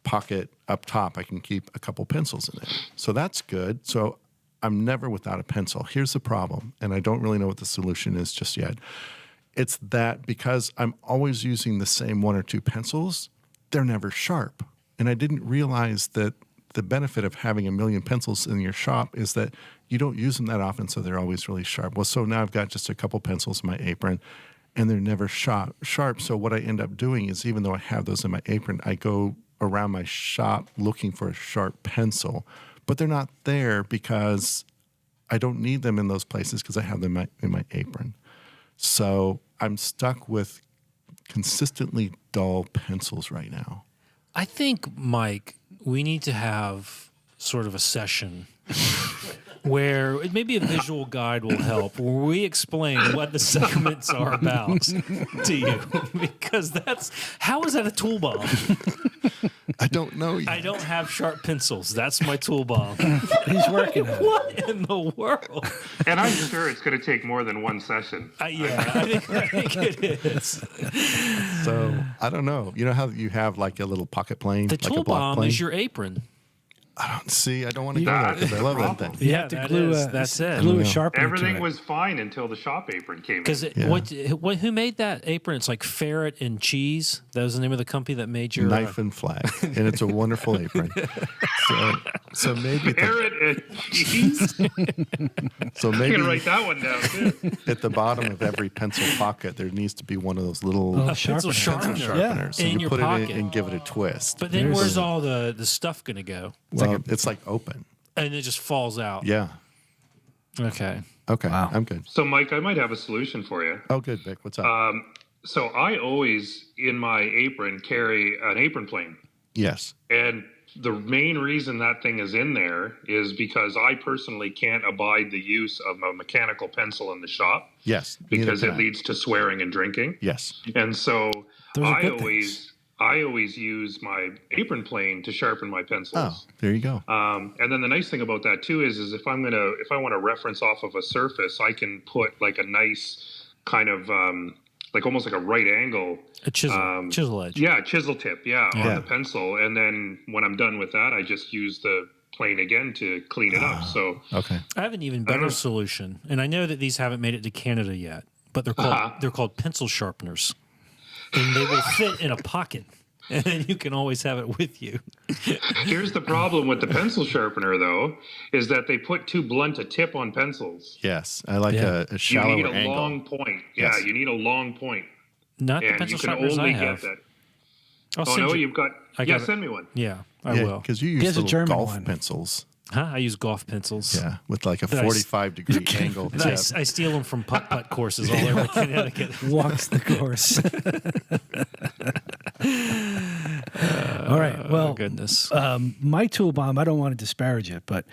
pocket up top. I can keep a couple pencils in it. So that's good. So I'm never without a pencil. Here's the problem, and I don't really know what the solution is just yet. It's that because I'm always using the same 1 or 2 pencils, they're never sharp. And I didn't realize that the benefit of having a million pencils in your shop is that you don't use them that often, so they're always really sharp. Well, so now I've got just a couple pencils in my apron, and they're never sharp. So what I end up doing is, even though I have those in my apron, I go around my shop looking for a sharp pencil, but they're not there because I don't need them in those places because I have them in my apron. So I'm stuck with consistently dull pencils right now. I think, Mike, we need to have sort of a session where maybe a visual guide will help, where we explain what the segments are about to you. Because how is that a tool bomb? I don't know yet. I don't have sharp pencils. That's my tool bomb. He's working on it. What in the world? And I'm sure it's going to take more than one session. I think it is. So I don't know. You know how you have like a little pocket plane? The like tool a block bomb plane? is your apron. I don't want to go there because I love that thing. You have to glue that's it. glue a sharpener to Everything it. was fine until the shop apron came in. Because who made that apron? It's like Ferret and Cheese. That was the name of the company that made your Knife and flag, and it's a wonderful apron. So maybe Ferret and cheese. so I'm maybe going to write that one down, too. at the bottom of every pencil pocket there needs to be one of those little pencil sharpener. sharpeners. So In you your put pocket. it in and give it a twist. But then where's all the stuff going to go? It's like open. And it just falls out. Yeah. Okay. Okay. Wow. I'm good. So, Mike, I might have a solution for you. Oh, good, Vic. What's up? So I always, in my apron, carry an apron plane. Yes. And the main reason that thing is in there is because I personally can't abide the use of a mechanical pencil in the shop. Yes. Because Neither it can I. leads to swearing and drinking. Yes. And so Those are I good always use my apron plane to sharpen my Oh, pencils. there you go. And then the nice thing about that too is if I want to reference off of a surface, I can put like a nice kind of like almost like a right angle. A chisel edge. Yeah, chisel tip. Yeah, on the pencil. And then when I'm done with that, I just use the plane again to clean it up. So Okay. I have an even better solution, and I know that these haven't made it to Canada yet, but they're called pencil sharpeners, and they will fit in a pocket, and then you can always have it with you. here's the problem with the pencil sharpener, though, is that they put too blunt a tip on pencils. Yes. I like a You shallower need a angle. long point. Yes. Yeah, you need a long point. Not the And pencil you can sharpeners only I have. get that. I'll Oh, send no, you. you've got. I Yeah, got it. send me one. Yeah, I Yeah, will. because you has use a little German golf one. pencils. Huh? I use golf pencils. Yeah, with like a That I s- 45-degree angle I, tip. I steal them from putt-putt courses all over Connecticut. Walks the course. All right. Well, Goodness. my tool bomb, I don't want to disparage it, but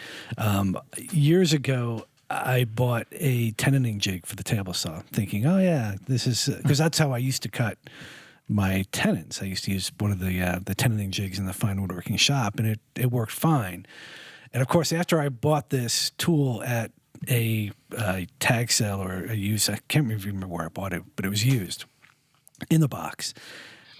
years ago, I bought a tenoning jig for the table saw, thinking, oh, yeah, this is because that's how I used to cut my tenons. I used to use one of the tenoning jigs in the fine woodworking shop, and it worked fine. And of course, after I bought this tool at a tag sale or a use, I can't remember where I bought it, but it was used in the box.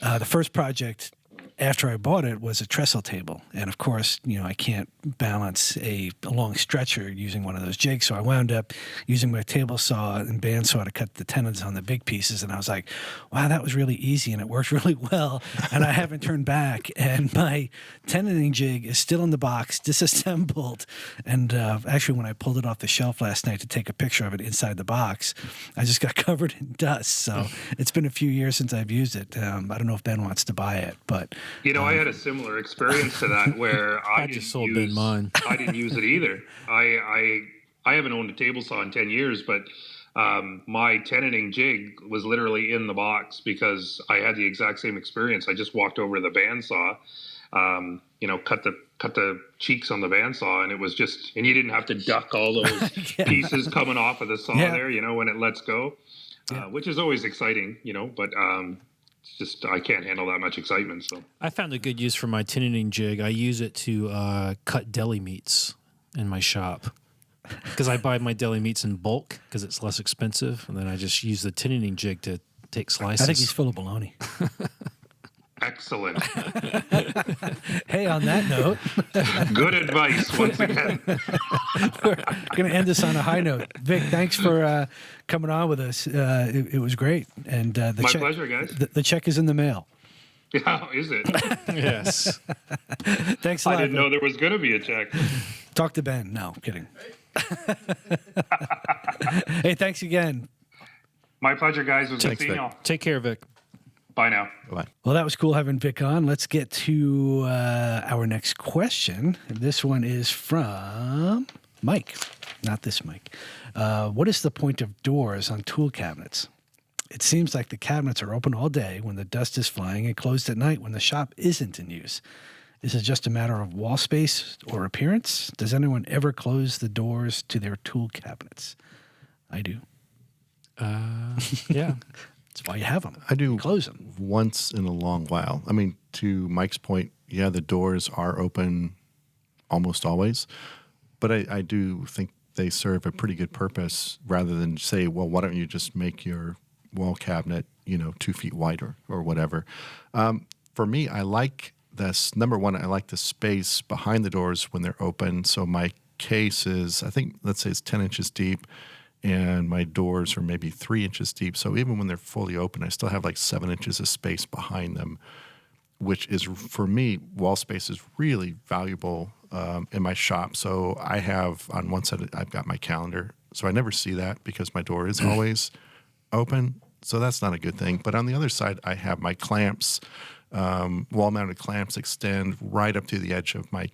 The first project after I bought it was a trestle table. And of course, I can't balance a long stretcher using one of those jigs. So I wound up using my table saw and bandsaw to cut the tenons on the big pieces. And I was like, wow, that was really easy and it worked really well. And I haven't turned back. And my tenoning jig is still in the box, disassembled. And actually, when I pulled it off the shelf last night to take a picture of it inside the box, I just got covered in dust. So it's been a few years since I've used it. I don't know if Ben wants to buy it, but I had a similar experience to that where I just sold Ben mine. I didn't use it either. I haven't owned a table saw in 10 years, but my tenoning jig was literally in the box because I had the exact same experience. I just walked over to the bandsaw cut the cheeks on the bandsaw, and it was just, and you didn't have to duck all those pieces coming off of the saw there, when it lets go, which is always exciting, but it's just, I can't handle that much excitement. So I found a good use for my tinning jig. I use it to cut deli meats in my shop. Because I buy my deli meats in bulk because it's less expensive, and then I just use the tinning jig to take slices. I think he's full of baloney. excellent. Hey, on that note, Good advice once again. we're going to end this on a high note. Vic, thanks for coming on with us. It was great. And My pleasure, guys. The check is in the mail. Yeah, is it? Yes. Thanks a lot. I didn't know Vic. there was going to be a check. Talk to Ben. No, kidding. Hey, thanks again. My pleasure, guys. It was good Thanks, seeing Vic. y'all. Take care, Vic. Bye now. Bye. Well, that was cool having Vic on. Let's get to our next question. This one is from Mike, not this Mike. What is the point of doors on tool cabinets? It seems like the cabinets are open all day when the dust is flying and closed at night when the shop isn't in use. Is it just a matter of wall space or appearance? Does anyone ever close the doors to their tool cabinets? I do. Yeah. That's why you have them. I do You close them. once in a long while. I mean, to Mike's point, yeah, the doors are open almost always, but I do think they serve a pretty good purpose rather than say, well, why don't you just make your wall cabinet, 2 feet wider or whatever. For me, I like this. Number one, I like the space behind the doors when they're open. So my case is, I think, let's say it's 10 inches deep, and my doors are maybe 3 inches deep. So even when they're fully open, I still have like 7 inches of space behind them, which is, for me, wall space is really valuable in my shop. So I have, on one side, I've got my calendar. So I never see that because my door is always open. So that's not a good thing. But on the other side, I have my clamps. Wall-mounted clamps extend right up to the edge of my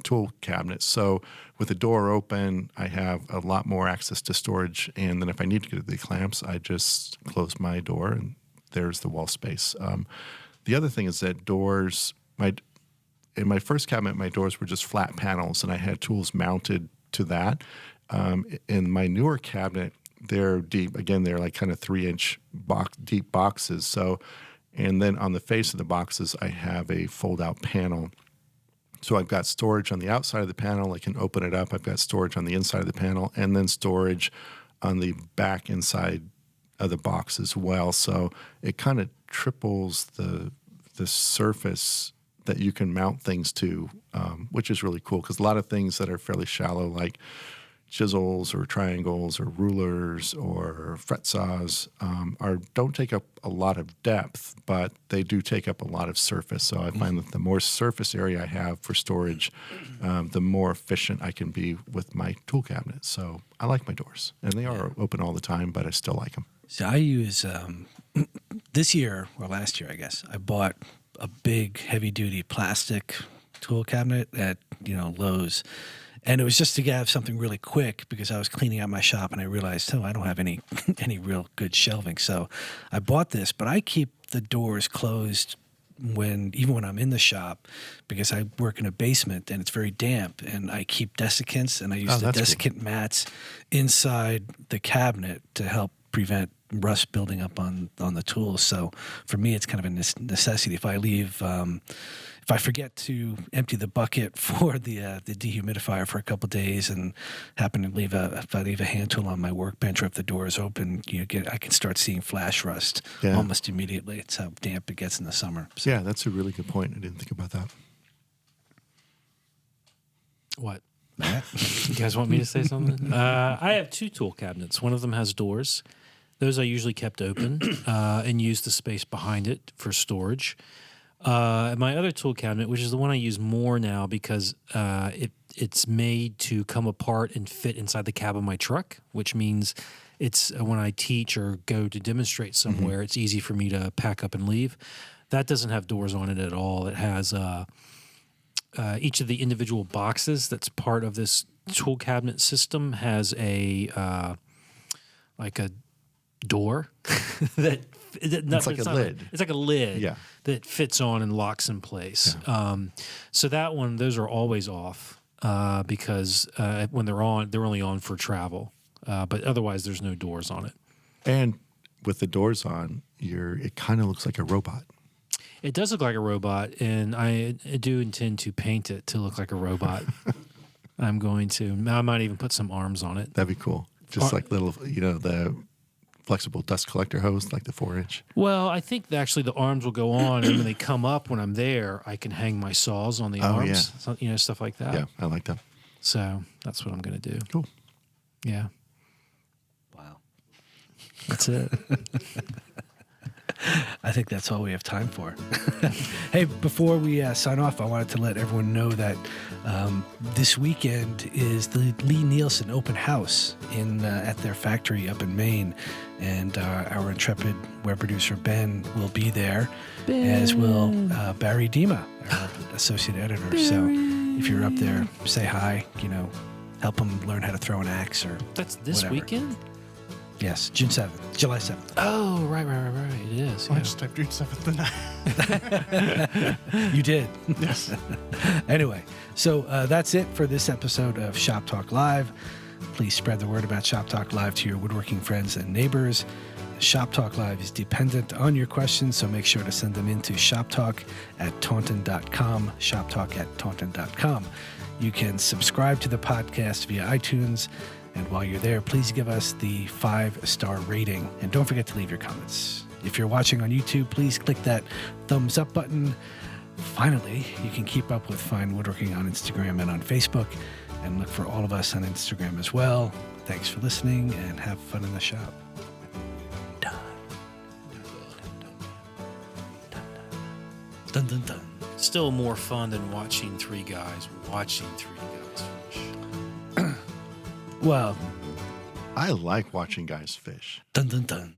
tool cabinet. So with the door open, I have a lot more access to storage. And then if I need to get to the clamps, I just close my door, and there's the wall space. The other thing is that doors, in my first cabinet, my doors were just flat panels, and I had tools mounted to that. In my newer cabinet, they're deep. Again, they're like kind of 3-inch deep boxes. So, and then on the face of the boxes, I have a fold-out panel. So I've got storage on the outside of the panel. I can open it up. I've got storage on the inside of the panel, and then storage on the back inside of the box as well. So it kind of triples the surface that you can mount things to, which is really cool because a lot of things that are fairly shallow, like chisels or triangles or rulers or fretsaws, don't take up a lot of depth, but they do take up a lot of surface. So I find that the more surface area I have for storage, the more efficient I can be with my tool cabinet. So I like my doors, and they are open all the time, but I still like them. So I use, this year, or last year, I guess, I bought a big heavy-duty plastic tool cabinet at, Lowe's. And it was just to have something really quick because I was cleaning out my shop and I realized, I don't have any real good shelving. So I bought this, but I keep the doors closed even when I'm in the shop because I work in a basement and it's very damp, and I keep desiccants, and I use the desiccant mats inside the cabinet to help prevent rust building up on the tools. So for me, it's kind of a necessity. If I forget to empty the bucket for the dehumidifier for a couple of days and happen to leave a hand tool on my workbench, or if the door is open, I can start seeing flash rust almost immediately. It's how damp it gets in the summer. So. Yeah, that's a really good point. I didn't think about that. What? You guys want me to say something? I have 2 tool cabinets. One of them has doors. Those I usually kept open and use the space behind it for storage. My other tool cabinet, which is the one I use more now because it's made to come apart and fit inside the cab of my truck, which means it's when I teach or go to demonstrate somewhere, it's easy for me to pack up and leave. That doesn't have doors on it at all. It has each of the individual boxes that's part of this tool cabinet system has a door that It's like a lid. It's like a lid. Yeah. that fits on and locks in place. So that one, those are always off because when they're on, they're only on for travel. But otherwise, there's no doors on it. And with the doors on, it kind of looks like a robot. It does look like a robot, and I do intend to paint it to look like a robot. I'm going to. I might even put some arms on it. That'd be cool. Just like little, the flexible dust collector hose, like the 4-inch. Well, I think actually the arms will go on, and when they come up when I'm there, I can hang my saws on the arms. So, stuff like that. Yeah, I like that. So that's what I'm going to do. Cool. Yeah. Wow. That's it. I think that's all we have time for. Hey, before we sign off, I wanted to let everyone know that this weekend is the Lee Nielsen open house at their factory up in Maine. And our intrepid web producer, Ben, will be there, as will Barry Dima, our associate editor. Barry. So if you're up there, say hi, help him learn how to throw an axe or That's this whatever. weekend? Yes, July 7th. Oh, right. It is. I just typed June 7th tonight. You did. Yes. Anyway, so that's it for this episode of Shop Talk Live. Please spread the word about Shop Talk Live to your woodworking friends and neighbors. Shop Talk Live is dependent on your questions, so make sure to send them in to shoptalk@taunton.com, shoptalk@taunton.com. You can subscribe to the podcast via iTunes, and while you're there, please give us the 5-star rating, and don't forget to leave your comments. If you're watching on YouTube, please click that thumbs up button. Finally, you can keep up with Fine Woodworking on Instagram and on Facebook, and look for all of us on Instagram as well. Thanks for listening, and have fun in the shop. Done. Dun, dun, dun. Still more fun than watching three guys fish. Well, I like watching guys fish. dun, dun, dun.